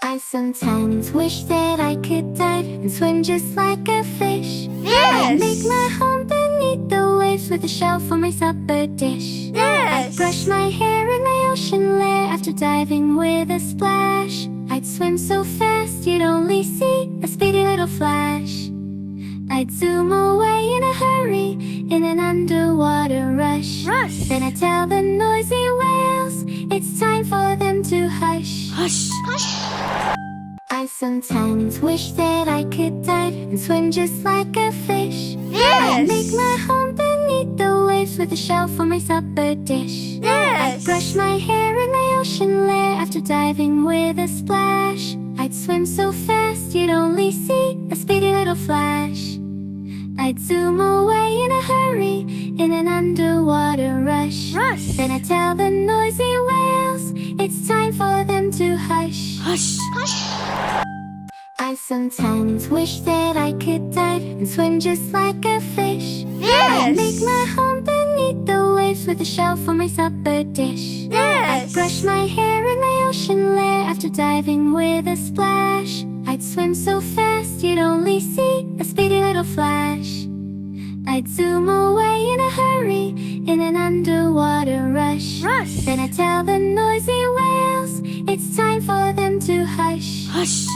I sometimes wish that I could dive and swim just like a fish. Yes! I'd make my home beneath the waves with a shell for my supper dish. Yes! I'd brush my hair in my ocean lair after diving with a splash. I'd swim so fast you'd only see a speedy little flash. I'd zoom away in a hurry in an underwater rush. Then I'd tell the noisy whales it's time for them to hush. Hush! I sometimes wish that I could dive and swim just like a fish. Yes! I'd make my home beneath the waves with a shell for my supper dish. Yes! I'd brush my hair in my ocean lair after diving with a splash. I'd swim so fast you'd only see a speedy little flash. I'd zoom away in a hurry in an underwater rush. Then I'd tell the noisy whales it's time for them to hush. Hush! I sometimes wish that I could dive and swim just like a fish. Yes! I'd make my home beneath the waves with a shell for my supper dish. Yes! I'd brush my hair in my ocean lair after diving with a splash. I'd swim so fast you'd only see a speedy little flash. I'd zoom away in a hurry in an underwater rush. Then I'd tell the noisy whales it's time for them to hush. Hush!